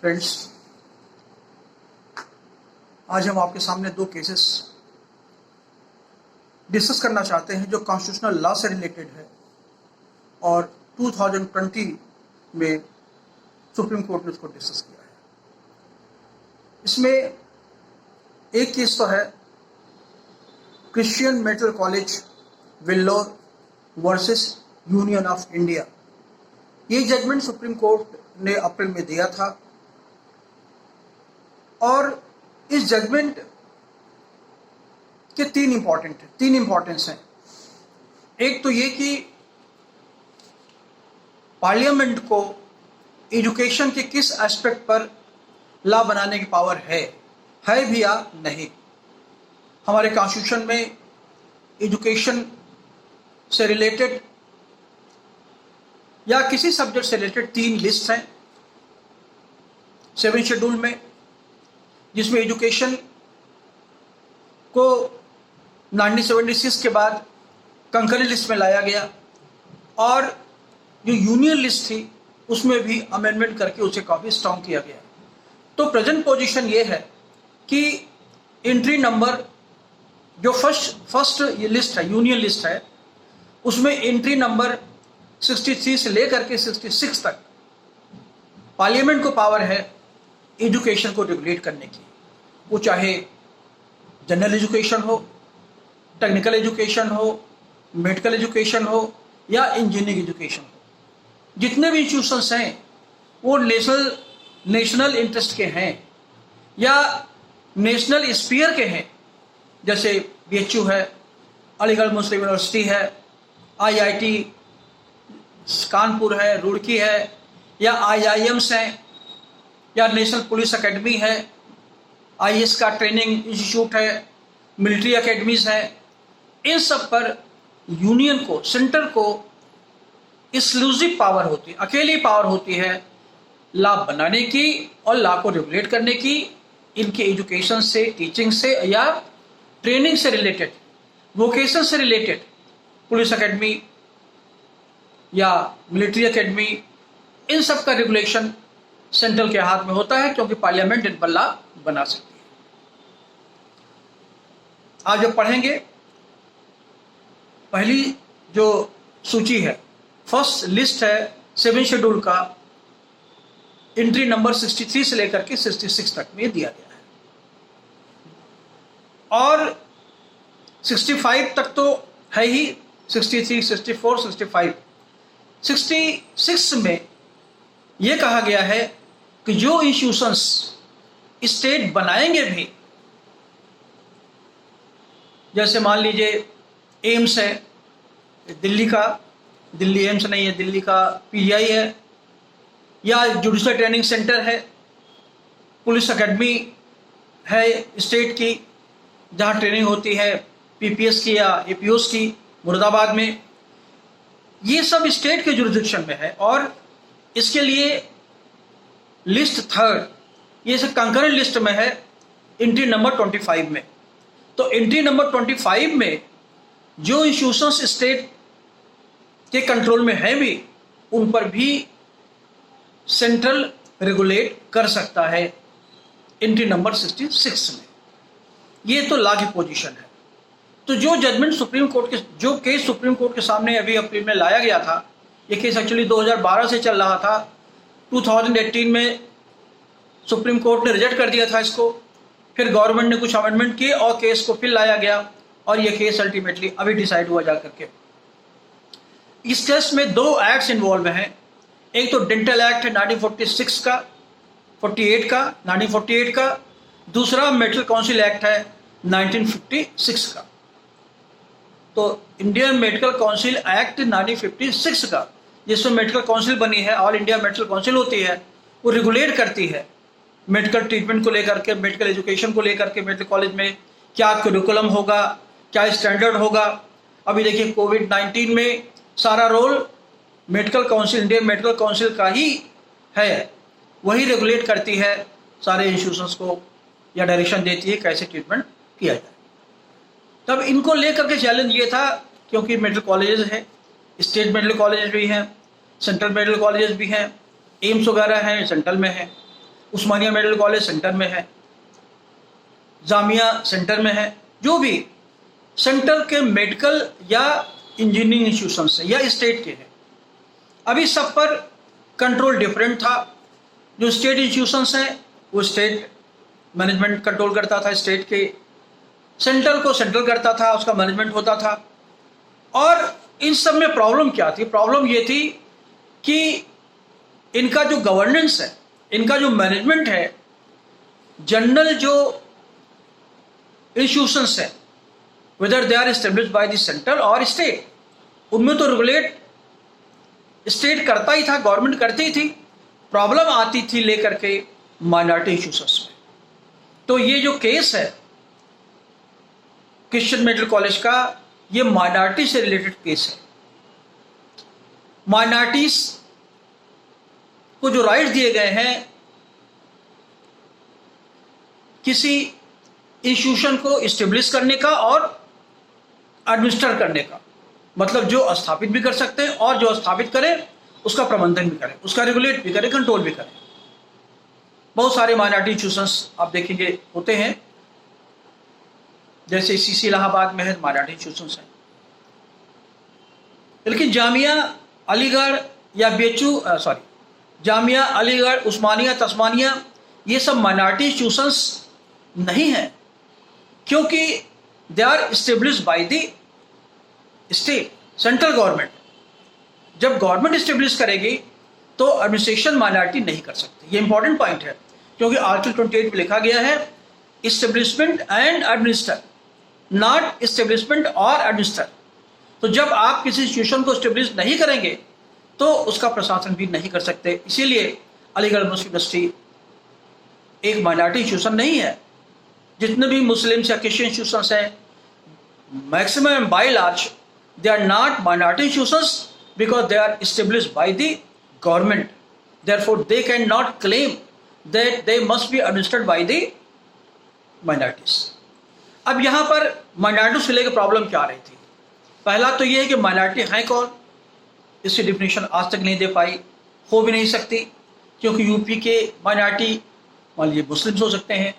Friends, आज हम आपके सामने दो केसेस डिस्कस करना चाहते हैं जो कॉन्स्टिट्यूशनल लॉ से रिलेटेड है और 2020 में सुप्रीम कोर्ट ने उसको डिस्कस किया है। इसमें एक केस तो है Christian medical college Vellore versus union of India. ये जजमेंट सुप्रीम कोर्ट ने अप्रैल में दिया था और इस जजमेंट के तीन इंपॉर्टेंस हैं। एक तो ये कि पार्लियामेंट को एजुकेशन के किस एस्पेक्ट पर लॉ बनाने की पावर है भी या नहीं। हमारे कॉन्स्टिट्यूशन में एजुकेशन से रिलेटेड या किसी सब्जेक्ट से रिलेटेड तीन लिस्ट हैं 7 शेड्यूल में, जिसमें एजुकेशन को 1976 के बाद कंकरेंट लिस्ट में लाया गया और जो यूनियन लिस्ट थी उसमें भी अमेंडमेंट करके उसे काफ़ी स्ट्रॉन्ग किया गया। तो प्रेजेंट पोजीशन ये है कि एंट्री नंबर जो फर्स्ट ये लिस्ट है, यूनियन लिस्ट है, उसमें एंट्री नंबर 63 से लेकर के 66 तक पार्लियामेंट को पावर है एजुकेशन को रेगुलेट करने की। वो चाहे जनरल एजुकेशन हो, टेक्निकल एजुकेशन हो, मेडिकल एजुकेशन हो या इंजीनियरिंग एजुकेशन हो। जितने भी इंस्टीट्यूशंस हैं वो नेशनल इंटरेस्ट के हैं या नेशनल स्फीयर के हैं, जैसे BHU है, अलीगढ़ मुस्लिम यूनिवर्सिटी है, IIT कानपुर है, रुड़की है, या IIMs हैं, या नेशनल पुलिस एकेडमी है, IAS का ट्रेनिंग इंस्टीट्यूट है, मिलिट्री एकेडमीज है। इन सब पर यूनियन को, सेंटर को एक्सक्लूसिव पावर होती है, अकेली पावर होती है लॉ बनाने की और लॉ को रेगुलेट करने की। इनके एजुकेशन से, टीचिंग से या ट्रेनिंग से रिलेटेड, वोकेशन से रिलेटेड पुलिस एकेडमी या मिलिट्री एकेडमी, इन सब का रेगुलेशन सेंट्रल के हाथ में होता है, क्योंकि पार्लियामेंट इन पर लॉ बना सकती है। आज जब पढ़ेंगे, पहली जो सूची है, फर्स्ट लिस्ट है 7 शेड्यूल का, एंट्री नंबर 63 से लेकर के 66 तक में दिया गया है और 65 तक तो है ही, 63, 64, 65, 66 में यह कहा गया है कि जो इंस्टीट्यूशंस स्टेट बनाएंगे भी, जैसे मान लीजिए एम्स है दिल्ली का, दिल्ली एम्स नहीं है, दिल्ली का PGI है, या जुडिशल ट्रेनिंग सेंटर है, पुलिस एकेडमी है स्टेट की जहां ट्रेनिंग होती है PPS की या APOs की मुरादाबाद में, ये सब स्टेट के जुरिडिक्शन में है। और इसके लिए लिस्ट थर्ड, ये सब कंकरेंट लिस्ट में है एंट्री नंबर 25 में। तो एंट्री नंबर 25 में जो इंस्टीट्यूशंस स्टेट के कंट्रोल में है भी, उन पर भी सेंट्रल रेगुलेट कर सकता है एंट्री नंबर 66 में। ये तो लॉ की पोजीशन है। तो जो जजमेंट सुप्रीम कोर्ट के, जो केस सुप्रीम कोर्ट के सामने अभी अप्रैल में लाया गया था, ये केस एक्चुअली 2012 से चल रहा था। 2018 में सुप्रीम कोर्ट ने रिजेक्ट कर दिया था इसको, फिर गवर्नमेंट ने कुछ अमेंडमेंट किए और केस को फिर लाया गया और ये केस अल्टीमेटली अभी डिसाइड हुआ जा करके। इस केस में 2 एक्ट्स इन्वॉल्व हैं। एक तो डेंटल एक्ट है 1946 का, 1948 का, दूसरा मेडिकल काउंसिल एक्ट है 1956 का। तो इंडियन मेडिकल काउंसिल एक्ट 1956 का, जिसमें मेडिकल काउंसिल बनी है, ऑल इंडिया मेडिकल काउंसिल होती है, वो रेगुलेट करती है मेडिकल ट्रीटमेंट को लेकर के, मेडिकल एजुकेशन को लेकर के, मेडिकल कॉलेज में क्या करिकुलम होगा, क्या स्टैंडर्ड होगा। अभी देखिए कोविड-19 में सारा role medical council, Indian medical council का ही है, वही रेगुलेट करती है सारे इंस्टीट्यूशंस को या डायरेक्शन देती है कैसे ट्रीटमेंट किया जाए। तब इनको लेकर के चैलेंज ये था, क्योंकि मेडिकल कॉलेजेस हैं, स्टेट मेडिकल कॉलेजेस भी हैं, सेंट्रल मेडिकल कॉलेजेस भी हैं, एम्स वगैरह हैं सेंट्रल में हैं, उस्मानिया मेडिकल कॉलेज सेंटर में है, जामिया सेंटर में है, जो भी सेंटर के मेडिकल या इंजीनियरिंग इंस्टीट्यूशंस है या स्टेट के हैं, अभी सब पर कंट्रोल डिफरेंट था। जो स्टेट इंस्टीट्यूशंस हैं वो स्टेट मैनेजमेंट कंट्रोल करता था, स्टेट के सेंट्रल को सेंट्रल करता था, उसका मैनेजमेंट होता था। और इन सब में प्रॉब्लम क्या थी? प्रॉब्लम ये थी कि इनका जो गवर्नेंस है, इनका जो मैनेजमेंट है, जनरल जो इंस्टीट्यूशंस है, whether they are established by the central और स्टेट, उनमें तो रेगुलेट स्टेट करता ही था, गवर्नमेंट करती ही थी। प्रॉब्लम आती थी लेकर के माइनॉरिटी इंस्टीट्यूशंस में। तो ये जो केस है क्रिश्चियन मेडिकल कॉलेज का, ये माइनॉरिटी से रिलेटेड केस है। माइनॉरिटीज को जो राइट्स दिए गए हैं किसी इंस्टीट्यूशन को इस्टेब्लिश करने का और एडमिनिस्टर करने का, मतलब जो स्थापित भी कर सकते हैं और जो स्थापित करें उसका प्रबंधन भी करें, उसका रेगुलेट भी करें, कंट्रोल भी करें। बहुत सारे माइनॉरिटी इंस्टीट्यूशंस आप देखेंगे होते हैं, जैसे सीसी इलाहाबाद में है, माइनॉरिटी इंस्टीट्यूशंस हैं। लेकिन जामिया अलीगढ़ या जामिया अलीगढ़, उस्मानिया, तस्मानिया, ये सब माइनॉरिटी इंस्टीट्यूशंस नहीं हैं, क्योंकि they are established by the state, central government. जब गवर्नमेंट एस्टेब्लिश करेगी तो एडमिनिस्ट्रेशन माइनॉरिटी नहीं कर सकती। ये इंपॉर्टेंट पॉइंट है, क्योंकि आर्टिकल 28 में लिखा गया है establishment and administer, not establishment और एडमिनिस्टर। तो जब आप किसी इंस्टीट्यूशन को इस्टेब्लिश नहीं करेंगे तो उसका प्रशासन भी नहीं कर सकते। इसीलिए अलीगढ़ मुस्लिम यूनिवर्सिटी एक माइनॉरिटी इंस्टीट्यूशन नहीं है। जितने भी मुस्लिम्स या क्रिश्चियन इंस्टीट्यूशंस हैं, maximum by large they are not minority institutions because they are established by the government, therefore they cannot claim that they must be administered by the minorities. अब यहाँ पर minority से लेकर problem क्या आ रही थी? पहला तो ये है कि माइनॉरिटी हैं कौन, इसकी डिफिनेशन आज तक नहीं दे पाई, हो भी नहीं सकती, क्योंकि यूपी के माइनॉरिटी मान लीजिए मुस्लिम्स हो सकते हैं,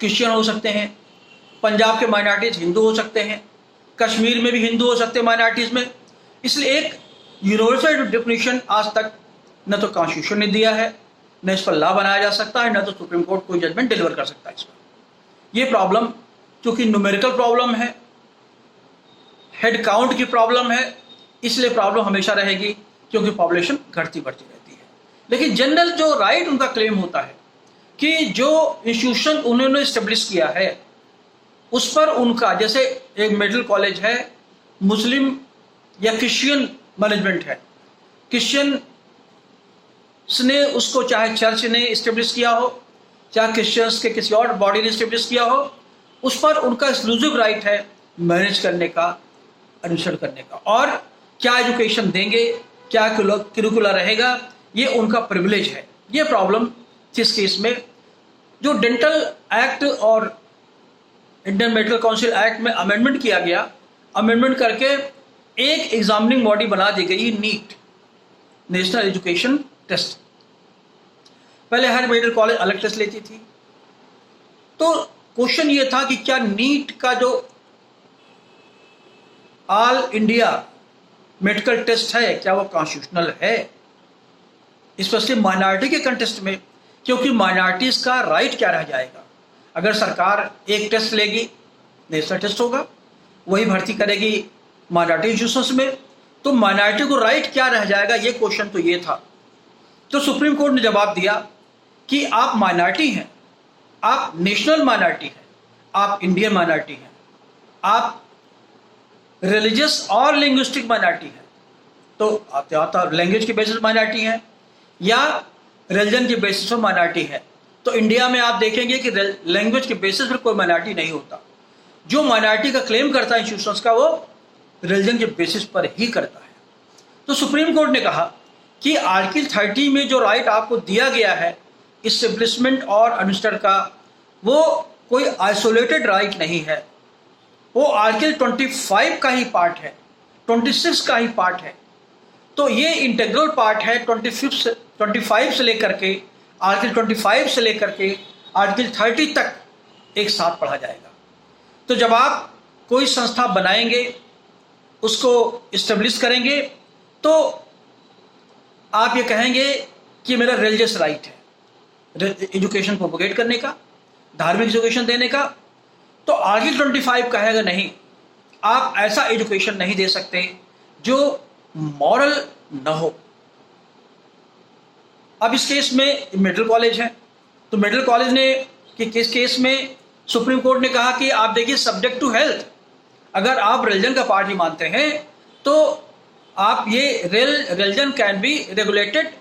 क्रिश्चियन हो सकते हैं, पंजाब के माइनॉरिटीज हिंदू हो सकते हैं, कश्मीर में भी हिंदू हो सकते हैं माइनॉरिटीज़ में। इसलिए एक यूनिवर्सल डिफिनेशन आज तक न तो कॉन्स्टिट्यूशन ने दिया है, न इस पर लॉ बनाया जा सकता है, न तो सुप्रीम कोर्ट कोई जजमेंट डिलीवर कर सकता है इस पर। ये प्रॉब्लम क्योंकि न्यूमेरिकल प्रॉब्लम है, हेड काउंट की प्रॉब्लम है, इसलिए प्रॉब्लम हमेशा रहेगी, क्योंकि पॉपुलेशन घटती बढ़ती रहती है। लेकिन जनरल जो राइट उनका क्लेम होता है कि जो इंस्टीट्यूशन उन्होंने इस्टेब्लिश किया है उस पर उनका, जैसे एक मेडिकल कॉलेज है, मुस्लिम या क्रिश्चियन मैनेजमेंट है, क्रिश्चियन ने उसको चाहे चर्च ने इस्टेब्लिश किया हो, चाहे क्रिश्चियंस के किसी और बॉडी ने इस्टेब्लिश किया हो, उस पर उनका एक्सक्लूसिव राइट है मैनेज करने का, एडमिशन करने का, और क्या एजुकेशन देंगे, क्या करिकुलर रहेगा, ये उनका प्रिविलेज है। ये प्रॉब्लम थी इस केस में। जो डेंटल एक्ट और इंडियन मेडिकल काउंसिल एक्ट में अमेंडमेंट किया गया, अमेंडमेंट करके एक एग्जामिनिंग बॉडी बना दी गई, नीट, नेशनल एजुकेशन टेस्ट। पहले हर मेडिकल कॉलेज अलग टेस्ट लेती थी। तो क्वेश्चन ये था कि क्या नीट का जो ऑल इंडिया मेडिकल टेस्ट है, क्या वो कॉन्स्टिट्यूशनल है, स्पेशली माइनॉरिटी के कंटेस्ट में, क्योंकि माइनॉरिटीज का राइट क्या रह जाएगा? अगर सरकार एक टेस्ट लेगी, नेशनल टेस्ट होगा, वही भर्ती करेगी माइनॉरिटी इंस्टीट्यूशंस में, तो माइनॉरिटी को राइट क्या रह जाएगा? ये क्वेश्चन तो ये था। तो सुप्रीम कोर्ट ने जवाब दिया कि आप माइनॉरिटी हैं, आप नेशनल माइनॉरिटी हैं, आप इंडियन माइनॉरिटी हैं, आप रिलीजियस और लिंग्विस्टिक माइनॉरिटी हैं। तो आप लैंग्वेज के बेसिस माइनॉरिटी हैं या रिलीजन के बेसिस पर माइनॉरिटी है। तो इंडिया में आप देखेंगे कि लैंग्वेज के बेसिस पर कोई माइनॉरिटी नहीं होता। जो माइनॉरिटी का क्लेम करता है इंस्टीट्यूशंस का, वो रिलीजन के बेसिस पर ही करता है। तो सुप्रीम कोर्ट ने कहा कि आर्टिकल 30 में जो राइट आपको दिया गया है इस्टेब्लिशमेंट और एडमिनिस्टर का, वो कोई आइसोलेटेड राइट नहीं है, वो आर्टिकल 25 का ही पार्ट है, 26 का ही पार्ट है। तो ये इंटीग्रल पार्ट है 25 से लेकर के आर्टिकल 25 से लेकर के आर्टिकल 30 तक एक साथ पढ़ा जाएगा। तो जब आप कोई संस्था बनाएंगे, उसको इस्टेब्लिश करेंगे, तो आप ये कहेंगे कि मेरा रिलीजियस राइट है एजुकेशन प्रोपोगेट करने का, धार्मिक एजुकेशन देने का। तो आर्टिकल 25 कहेगा नहीं, आप ऐसा एजुकेशन नहीं दे सकते जो मॉरल न हो। अब इस केस में मेडिकल कॉलेज है, तो मेडिकल कॉलेज ने कि किस केस में सुप्रीम कोर्ट ने कहा कि आप देखिए सब्जेक्ट टू हेल्थ, अगर आप रिलीजन का पार्ट ही मानते हैं तो आप ये religion can be regulated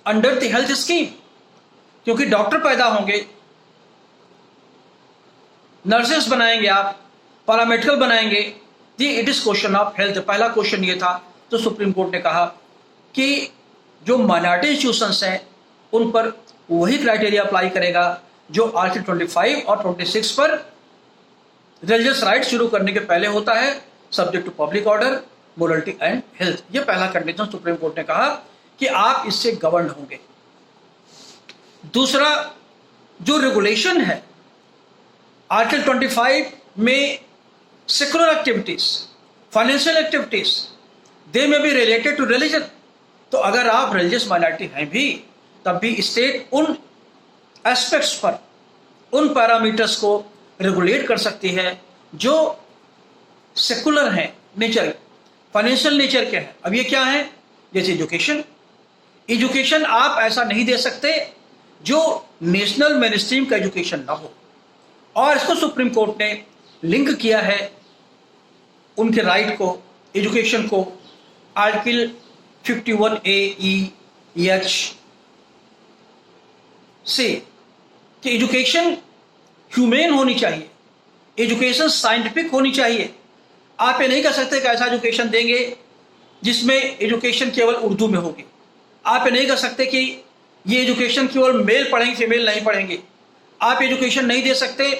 under the health scheme, क्योंकि डॉक्टर पैदा होंगे, नर्सेस बनाएंगे, आप पैरामेडिकल बनाएंगे, जी it is question of health. पहला क्वेश्चन ये था। तो सुप्रीम कोर्ट ने कहा कि जो माइनॉरिटी इंस्टीट्यूशंस हैं उन पर वही क्राइटेरिया अप्लाई करेगा जो आर्टिकल 25 और 26 पर रिलीजियस राइट शुरू करने के पहले होता है, subject to public order, morality and health. ये पहला कंडीशन सुप्रीम कोर्ट ने कहा कि आप इससे गवर्न होंगे। दूसरा जो रेगुलेशन है आर्टिकल 25 में, सेकुलर एक्टिविटीज, फाइनेंशियल एक्टिविटीज, दे में बी रिलेटेड टू रिलीजन। तो अगर आप रिलीजियस माइनॉरिटी हैं भी, तब भी स्टेट उन एस्पेक्ट्स पर, उन पैरामीटर्स को रेगुलेट कर सकती है जो सेकुलर हैं नेचर, फाइनेंशियल नेचर के हैं। अब ये क्या है? जैसे एजुकेशन आप ऐसा नहीं दे सकते जो नेशनल मेनस्ट्रीम का एजुकेशन ना हो, और इसको सुप्रीम कोर्ट ने लिंक किया है उनके राइट को, एजुकेशन को, आर्टिकल 51A(E)(H) से कि एजुकेशन ह्यूमेन होनी चाहिए, एजुकेशन साइंटिफिक होनी चाहिए। आप ये नहीं कह सकते कि ऐसा एजुकेशन देंगे जिसमें एजुकेशन केवल उर्दू में होगी। आप ये नहीं कह सकते कि ये एजुकेशन केवल मेल पढ़ेंगे, फीमेल नहीं पढ़ेंगे। आप एजुकेशन नहीं दे सकते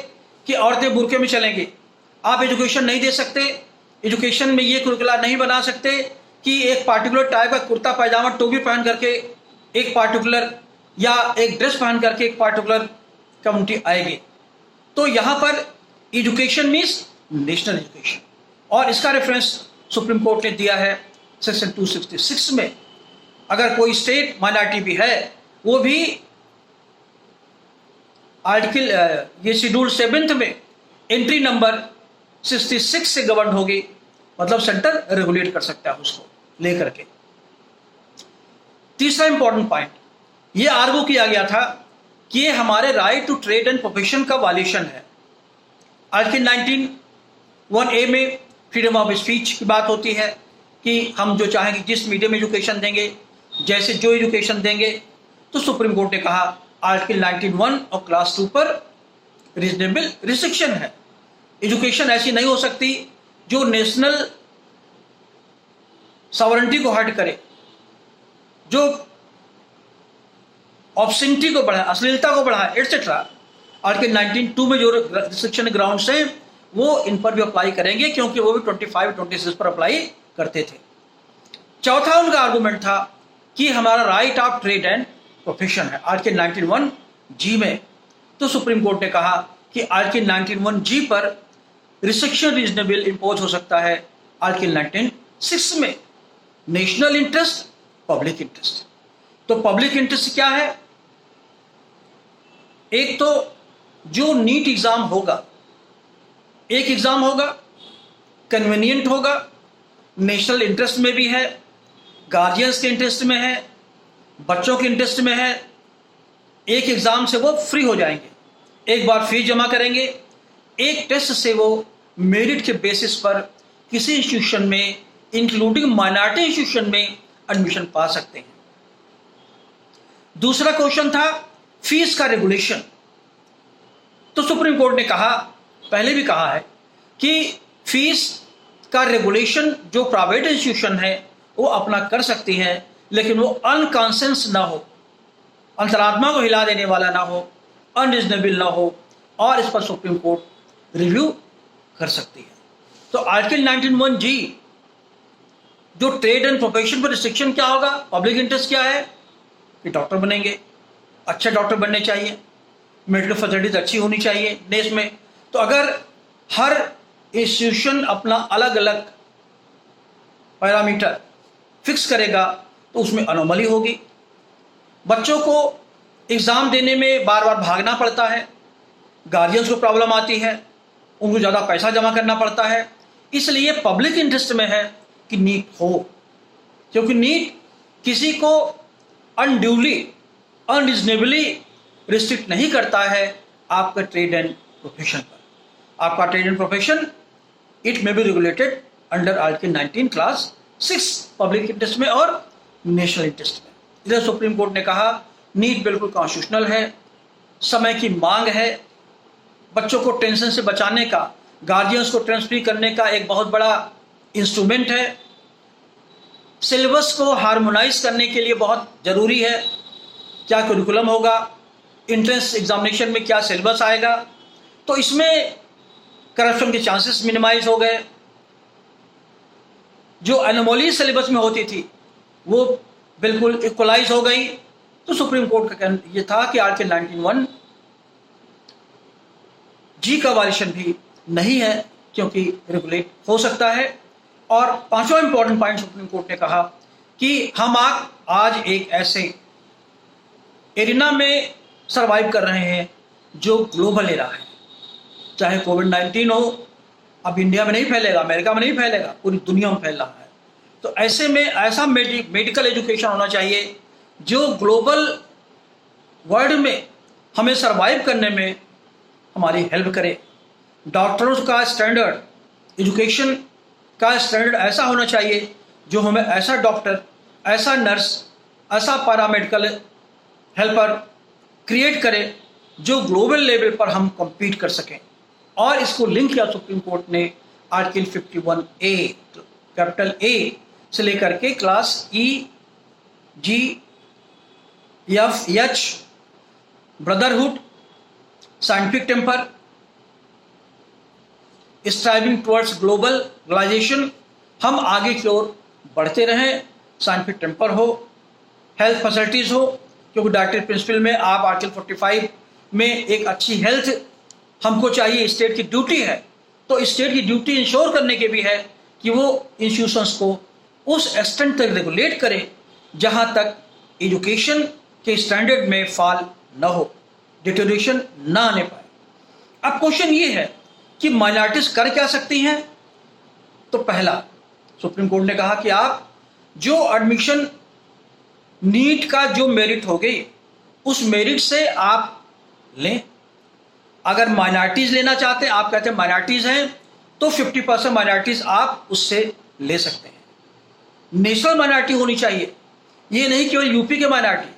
कि औरतें बुर्के में चलेंगे। आप एजुकेशन नहीं दे सकते, एजुकेशन में ये कुरिकुला नहीं बना सकते कि एक पार्टिकुलर टाइप का कुर्ता पैजामा टोपी पहन करके एक पार्टिकुलर, या एक ड्रेस पहन करके एक पार्टिकुलर कम्युनिटी आएगी। तो यहाँ पर एजुकेशन मीन्स नेशनल एजुकेशन, और इसका रेफरेंस सुप्रीम कोर्ट ने दिया है सेक्शन 266 में। अगर कोई स्टेट माइनॉरिटी भी है, वो भी आर्टिकल ये शेड्यूल 7 में एंट्री नंबर 66 से गवर्न होगी, मतलब सेंटर रेगुलेट कर सकता है उसको लेकर के। तीसरा इंपॉर्टेंट पॉइंट ये आर्गू किया गया था कि ये हमारे right to trade and profession का वायलेशन है। आर्टिकल 19(1)(a) में फ्रीडम ऑफ स्पीच की बात होती है कि हम जो चाहेंगे जिस मीडियम में एजुकेशन देंगे, जैसे जो एजुकेशन देंगे। तो सुप्रीम कोर्ट ने कहा आर्टिकल 19(1) और क्लास 2 पर रीजनेबल रिस्ट्रिक्शन है। एजुकेशन ऐसी नहीं हो सकती जो नेशनल सॉवरेंटी को हर्ट करे, जो ऑब्सेंटी को बढ़ाए, अश्लीलता को बढ़ाए, एटसेट्रा। आर्टिकल 19(2) में जो रिस्ट्रिक्शन ग्राउंड्स हैं वो इन पर भी अप्लाई करेंगे, क्योंकि वो भी 25-26 पर अप्लाई करते थे। चौथा उनका आर्गूमेंट था कि हमारा right of trade and profession है आर्टिकल 19(1)(G) में। तो सुप्रीम कोर्ट ने कहा कि आर्टिकल 19(1)(G) पर रिस्ट्रिक्शन रीजनेबल इम्पोज हो सकता है आर्टिकल 19(6) में। National interest, public interest. तो पब्लिक इंटरेस्ट क्या है? एक तो जो नीट एग्जाम होगा, एक एग्जाम होगा, कन्वीनियंट होगा, नेशनल इंटरेस्ट में भी है, गार्जियंस के इंटरेस्ट में है, बच्चों के इंटरेस्ट में है। एक एग्जाम से वो फ्री हो जाएंगे, एक बार फीस जमा करेंगे, एक टेस्ट से वो मेरिट के बेसिस पर किसी इंस्टीट्यूशन में, इंक्लूडिंग माइनॉरिटी इंस्टीट्यूशन में एडमिशन पा सकते हैं। दूसरा क्वेश्चन था फीस का रेगुलेशन। तो सुप्रीम कोर्ट ने कहा, पहले भी कहा है कि फीस का रेगुलेशन जो प्राइवेट इंस्टीट्यूशन है वो अपना कर सकती है, लेकिन वो अनकॉन्शियस ना हो, अंतरात्मा को हिला देने वाला ना हो, अनरीजनेबल ना हो, और इस पर सुप्रीम कोर्ट रिव्यू कर सकती है। तो आर्टिकल 19(1)(G) जो ट्रेड एंड प्रोफेशन पर रिस्ट्रिक्शन क्या होगा, पब्लिक इंटरेस्ट क्या है कि डॉक्टर बनेंगे, अच्छे डॉक्टर बनने चाहिए, मेडिकल फैसिलिटीज अच्छी होनी चाहिए देश में। तो अगर हर इंस्टीट्यूशन अपना अलग अलग पैरामीटर फिक्स करेगा तो उसमें अनोमली होगी। बच्चों को एग्ज़ाम देने में बार बार भागना पड़ता है, गार्जियंस को प्रॉब्लम आती है, उनको ज़्यादा पैसा जमा करना पड़ता है। इसलिए पब्लिक इंटरेस्ट में है कि नीट हो, क्योंकि नीट किसी को अनड्यूली अनरिजनेबली रिस्ट्रिक्ट नहीं करता है आपका ट्रेड एंड प्रोफेशन पर। आपका trade and profession it may be regulated under article 19 class 6 public interest में और नेशनल इंटरेस्ट में। इधर सुप्रीम कोर्ट ने कहा नीट बिल्कुल कॉन्स्टिट्यूशनल है, समय की मांग है, बच्चों को टेंशन से बचाने का, गार्जियंस को टेंशन फ्री करने का एक बहुत बड़ा इंस्ट्रूमेंट है। सिलेबस को हार्मोनाइज करने के लिए बहुत ज़रूरी है, क्या करिकुलम होगा, एंट्रेंस एग्जामिनेशन में क्या सिलेबस आएगा। तो इसमें करप्शन के चांसेस मिनिमाइज हो गए। जो एनोमली सिलेबस में होती थी वो बिल्कुल इक्वलाइज हो गई। तो सुप्रीम कोर्ट का कहना यह था कि आर्टिकल 19(1) जी का वायलेशन भी नहीं है, क्योंकि रेगुलेट हो सकता है। और पांचवा इंपॉर्टेंट पॉइंट सुप्रीम कोर्ट ने कहा कि हम आज एक ऐसे एरिना में सरवाइव कर रहे हैं जो ग्लोबल एरा है। चाहे कोविड-19 हो, अब इंडिया में नहीं फैलेगा, अमेरिका में नहीं फैलेगा, पूरी दुनिया में फैल रहा है। तो ऐसे में ऐसा मेडिकल एजुकेशन होना चाहिए जो ग्लोबल वर्ल्ड में हमें सरवाइव करने में हमारी हेल्प करे। डॉक्टरों का स्टैंडर्ड, एजुकेशन का स्टैंडर्ड ऐसा होना चाहिए जो हमें ऐसा डॉक्टर, ऐसा नर्स, ऐसा पैरामेडिकल हेल्पर क्रिएट करे जो ग्लोबल लेवल पर हम कम्पीट कर सकें। और इसको लिंक किया सुप्रीम कोर्ट ने आर्टिकल 51A कैपिटल A से लेकर के class E, G, F, H, brotherhood, scientific temper, striving towards globalisation, हम आगे की ओर बढ़ते रहें। साइंटिफिक टेम्पर हो, हेल्थ फैसिलिटीज़ हो, क्योंकि डायरेक्टिव प्रिंसिपल में आप आर्टिकल 45 में एक अच्छी हेल्थ हमको चाहिए, स्टेट की ड्यूटी है। तो स्टेट की ड्यूटी इंश्योर करने के भी है कि वो इंस्टीट्यूशंस को उस एक्सटेंट तक रेगुलेट करे जहाँ तक एजुकेशन के स्टैंडर्ड में फॉल न हो, डिटोरेशन ना आने पाए। अब क्वेश्चन ये है कि माइनॉरिटीज कर क्या सकती हैं। तो पहला, सुप्रीम कोर्ट ने कहा कि आप जो एडमिशन नीट का जो मेरिट हो गई उस मेरिट से आप लें। अगर माइनॉरिटीज लेना चाहते हैं, आप कहते हैं माइनॉरिटीज हैं, तो 50% माइनॉरिटीज आप उससे ले सकते हैं। नेशनल माइनॉरिटी होनी चाहिए, ये नहीं केवल यूपी के माइनॉरिटी,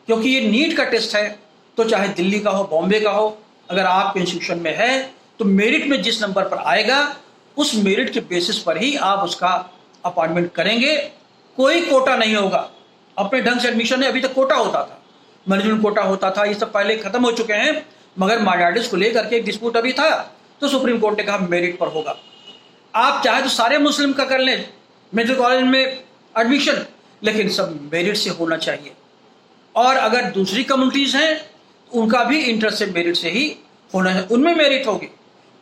क्योंकि ये नीट का टेस्ट है। तो चाहे दिल्ली का हो, बॉम्बे का हो, अगर आपके इंस्टीट्यूशन में है तो मेरिट में जिस नंबर पर आएगा उस मेरिट के बेसिस पर ही आप उसका अपॉइंटमेंट करेंगे। कोई कोटा नहीं होगा। अपने ढंग से एडमिशन है, अभी तक कोटा होता था, मैनेजमेंट कोटा होता था, ये सब पहले खत्म हो चुके हैं, मगर माइनॉरिटीज को लेकर के एक डिस्प्यूट अभी था। तो सुप्रीम कोर्ट ने कहा मेरिट पर होगा। आप चाहे तो सारे मुस्लिम का कर लें मेडिकल कॉलेज में एडमिशन, लेकिन सब मेरिट से होना चाहिए। और अगर दूसरी कम्युनिटीज़ हैं उनका भी इंटरेस्ट से मेरिट से ही होना है, उनमें मेरिट होगी।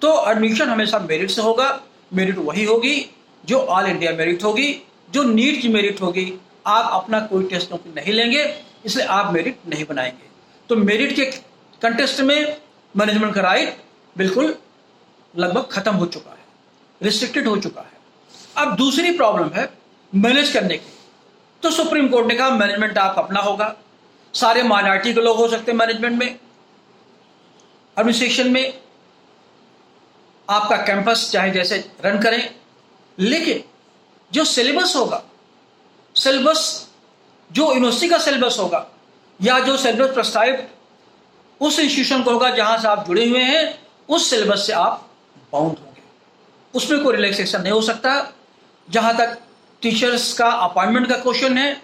तो एडमिशन हमेशा मेरिट से होगा। मेरिट वही होगी जो ऑल इंडिया मेरिट होगी, जो नीट की मेरिट होगी। आप अपना कोई टेस्ट नहीं लेंगे, इसलिए आप मेरिट नहीं बनाएंगे। तो मेरिट के कंटेस्ट में मैनेजमेंट का राइट बिल्कुल लगभग खत्म हो चुका है, रिस्ट्रिक्टेड हो चुका है। अब दूसरी प्रॉब्लम है मैनेज करने की। तो सुप्रीम कोर्ट ने कहा मैनेजमेंट आप अपना होगा, सारे माइनॉरिटी के लोग हो सकते हैं मैनेजमेंट में, एडमिनिस्ट्रेशन में, आपका कैंपस चाहे जैसे रन करें, लेकिन जो सिलेबस होगा, सिलेबस जो यूनिवर्सिटी का सिलेबस होगा या जो सिलेबस प्रेस्क्राइब उस इंस्टीट्यूशन को होगा जहां से आप जुड़े हुए हैं, उस सिलेबस से आप बाउंड होंगे। उसमें कोई रिलैक्सेशन नहीं हो सकता। जहां तक टीचर्स का अपॉइंटमेंट का क्वेश्चन है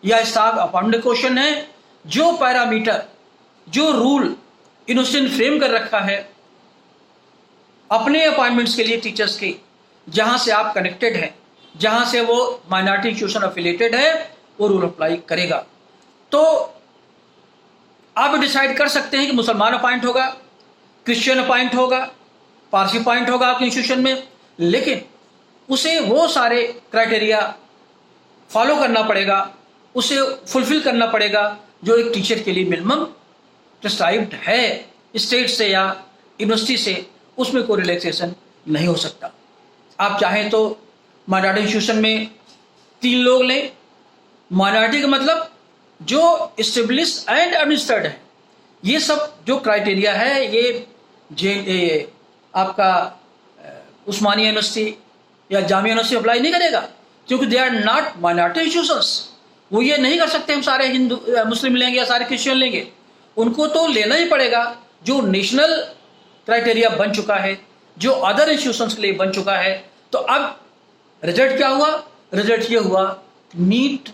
या स्टाफ अपॉइंटमेंट क्वेश्चन है, जो पैरामीटर, जो रूल यूनिवर्सिटी ने फ्रेम कर रखा है अपने अपॉइंटमेंट्स के लिए टीचर्स के, जहां से आप कनेक्टेड हैं, जहां से वो माइनॉरिटी इंस्टीट्यूशन एफिलिएटेड है, वो रूल अप्लाई करेगा। तो आप डिसाइड कर सकते हैं कि मुसलमान अपॉइंट होगा, क्रिश्चियन अपॉइंट होगा, पारसी अपॉइंट होगा आपके इंस्टीट्यूशन में, लेकिन उसे वो सारे क्राइटेरिया फॉलो करना पड़ेगा, उसे फुलफिल करना पड़ेगा जो एक टीचर के लिए मिनिमम प्रिस्क्राइब्ड है स्टेट से या यूनिवर्सिटी से, उसमें कोई रिलैक्सेशन नहीं हो सकता। आप चाहें तो माइनॉरिटी इंस्टीट्यूशन में 3 लोग लें। माइनॉरिटी का मतलब जो इस्टेब्लिश एंड एडमिनिस्टर्ड है, ये सब जो क्राइटेरिया है ये आपका उस्मानिया यूनिवर्सिटी या जामिया यूनिवर्सिटी अप्लाई नहीं करेगा, क्योंकि they are not minority institutions. वो ये नहीं कर सकते हम सारे हिंदू मुस्लिम लेंगे या सारे क्रिश्चियन लेंगे, उनको तो लेना ही पड़ेगा जो नेशनल क्राइटेरिया बन चुका है, जो अदर इंस्टीट्यूशंस के लिए बन चुका है। तो अब रिजल्ट क्या हुआ? रिजल्ट ये हुआ नीट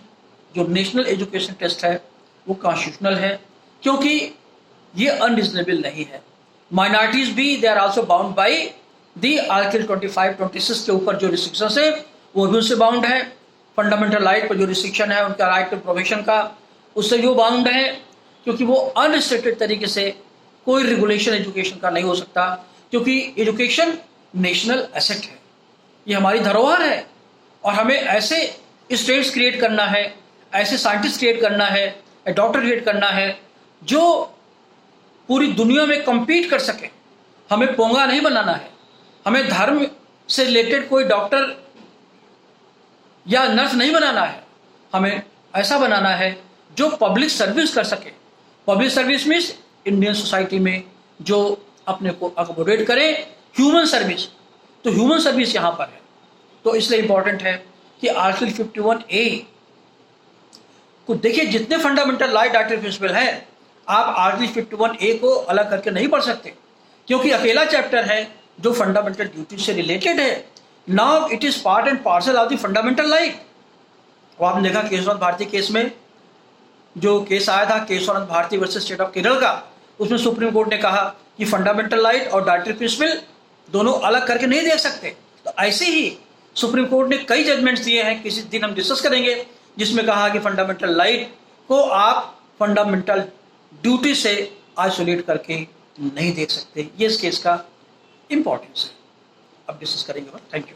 जो नेशनल एजुकेशन टेस्ट है वो कॉन्स्टिट्यूशनल है, क्योंकि ये अनरिजनेबल नहीं है। माइनॉरिटीज भी they are also bound by the article 25-26 के ऊपर जो रिस्ट्रिक्शन है वो भी उससे बाउंड है। फंडामेंटल राइट पर जो रिस्ट्रिक्शन है उनका राइट टू प्रोफेशन का, उससे जो बाउंड है, क्योंकि वो अनरिस्ट्रिक्टेड तरीके से कोई रेगुलेशन एजुकेशन का नहीं हो सकता, क्योंकि एजुकेशन नेशनल एसेट है, ये हमारी धरोहर है। और हमें ऐसे स्टेट्स क्रिएट करना है, ऐसे साइंटिस्ट क्रिएट करना है, डॉक्टर क्रिएट करना है जो पूरी दुनिया में कम्पीट कर सके। हमें पोंगा नहीं बनाना है, हमें धर्म से रिलेटेड कोई डॉक्टर या नर्स नहीं बनाना है, हमें ऐसा बनाना है जो पब्लिक सर्विस कर सके। Public service means Indian society में जो अपने को अकोमोडेट करे, ह्यूमन सर्विस। तो ह्यूमन सर्विस यहाँ पर है, तो इसलिए इंपॉर्टेंट है कि आर्टिकल 51A को देखिए। जितने फंडामेंटल राइट डायरेक्टिव प्रिंसिपल है, आप आर्टिकल 51A को अलग करके नहीं पढ़ सकते, क्योंकि अकेला चैप्टर है जो फंडामेंटल ड्यूटी से रिलेटेड है। Now it is part and parcel of the fundamental right. और आपने देखा केशवनाथ भारती केस में जो केस आया था, Keshavnath Bharati versus state of Kerala का, उसमें सुप्रीम कोर्ट ने कहा कि फंडामेंटल राइट और डायरेक्टिव प्रिंसिपल दोनों अलग करके नहीं देख सकते। तो ऐसे ही सुप्रीम कोर्ट ने कई जजमेंट्स दिए हैं, किसी दिन हम डिस्कस करेंगे, जिसमें कहा कि फंडामेंटल राइट को आप फंडामेंटल ड्यूटी से आइसोलेट करके नहीं देख सकते। ये इस केस का इंपॉर्टेंस है, अब डिस्कस करेंगे। Thank you.